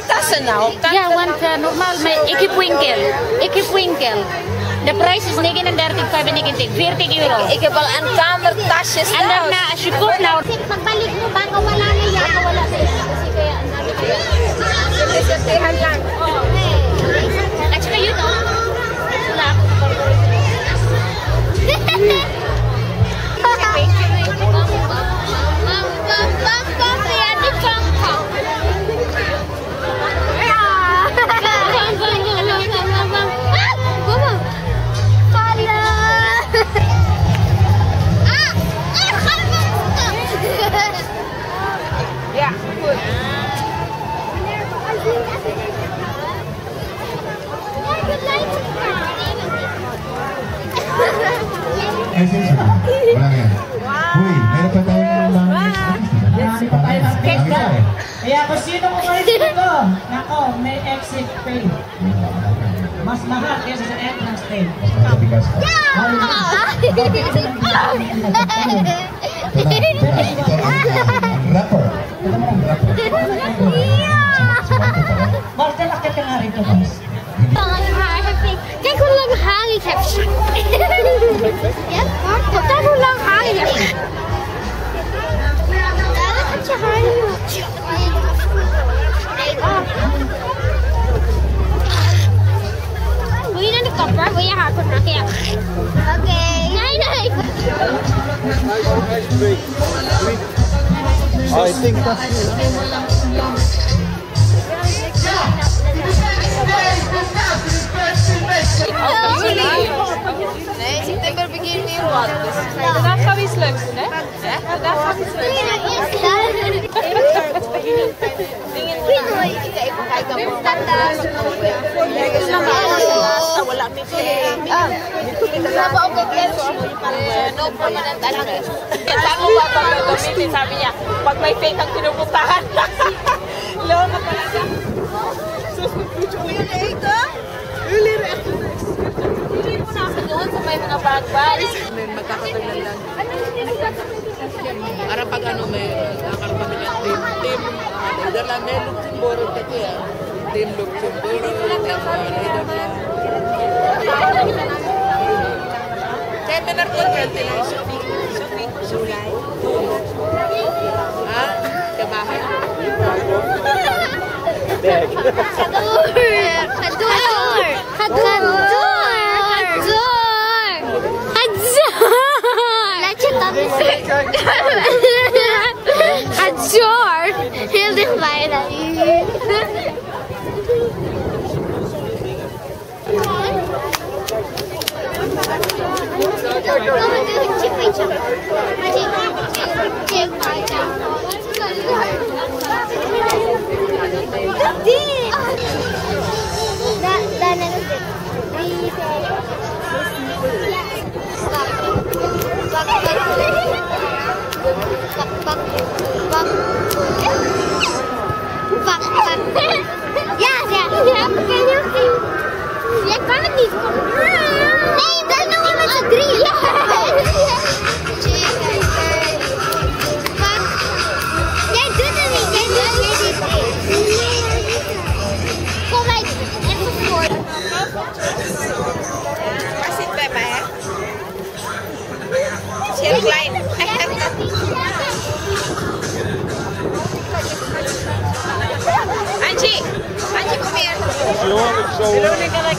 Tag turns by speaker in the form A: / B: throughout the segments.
A: tassen nou?
B: Ja, want normaal met ik heb winkel. De prijs is 39,95, 40 euro.
A: Ik heb al een kamertasje staan.
B: En daarna, als je komt nou...
C: Magbalik mo ba? Wala na yan. Wala na yan. Kasi kaya ang dami ko yan.
A: Sisihan lang.
B: At saka yun, oh. Wala ako.
A: Ja, goed.
D: Wala yan. Uy, meron pa tayong
E: Kaya kung sino mo kayo dito, nako, may exit pay. Mas mahal kaysa sa entrance pay.
D: Rapper.
E: Mas dalakit ka nga rito, boss.
C: Kijk hoe lang haar ik heb. Kijk hoe lang haar ik heb. Heb je haar niet? Wil je naar de kapper? Wil je haar kort maken? Ja. Oké. Nee, nee.
D: I think that's
A: Nee, september beginnen we wat.
F: Vandaag gaan we iets leuks doen, hè? Vandaag gaan we iets leuks doen.
A: Even kijken of dat wala may Sabi ako no permanent address.
F: Saan mo ba gagamitin? Sabi niya, pag may fake ang pinupuntahan. Loko pala siya.
A: Doon sa may mga bagbag.
F: Magkakatagal lang. Para pag ano may nakaroon kami ng team. Dala may Luxembourg kasi ah. Team Luxembourg. Kaya may narkotral sila yung Sophie. Sulay. Ha? Kabahay.
C: Heel dichtbij dan. Ja, jij kan het niet. Nee, dat is nog niet met z'n drie. Ja. Jij doet het niet. Kom mij even voor.
A: Waar zit Peppa, hè? Is heel klein. Angie, kom hier. Veronica, like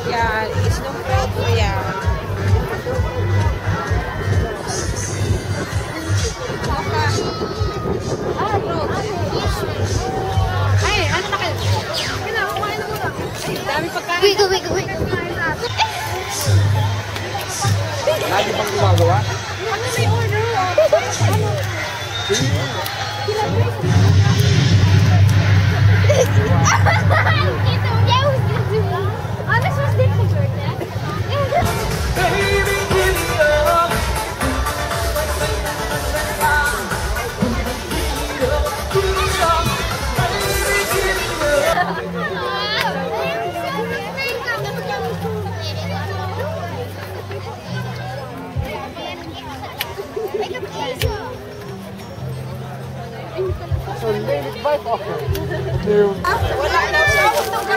A: ja, is nog groot voor jou.
C: Wiggle.
D: lagi pang gumagawa.
C: Ano may order? Alles was dit gebeurd, hè?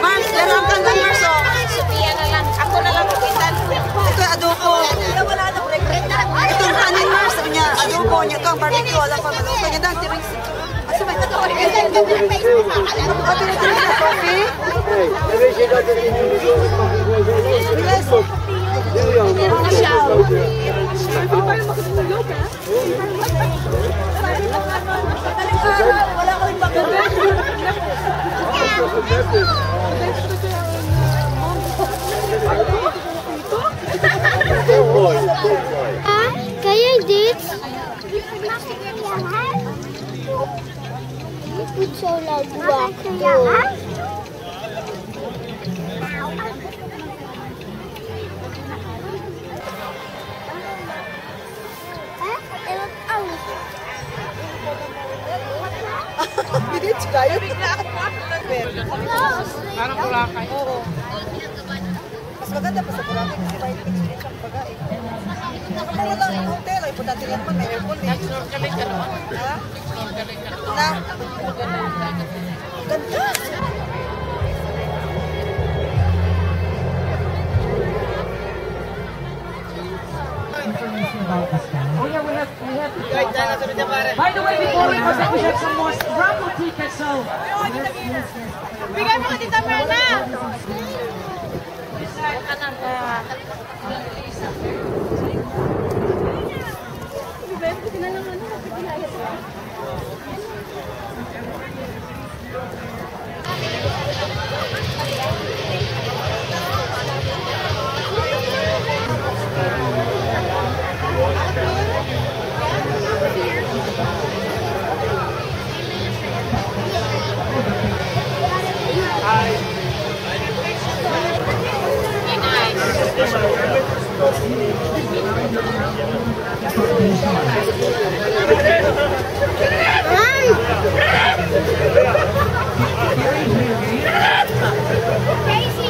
A: Mars, larang kang Mars, oh.
B: Sophia na lang. Ako na lang kupitan.
A: Ito yung adobo. Itong kanin, Mars, sabi niya, adobo niya ito, ang barbecue, alam pa, maluto niya dahil tiring. Asa ba ito? Tinitirin na coffee?
C: Kaya dit? It's so loud to walk though.
A: Hindi, kayo.
F: Parang Boracay.
A: Oo. Mas maganda pa sa Boracay kasi may experience ang bagay. Kapag lang ang hotel, ay punta din naman, may aircon eh.
F: Snorkeling ka naman.
A: Ha?
F: Snorkeling ka naman.
A: Na? Ganda!
E: Information about this guy. Oh yeah, we have to. By the way, before we proceed, we have some more raffle tickets. So.
A: Bigay mo ka Tita Merna!
C: Crazy.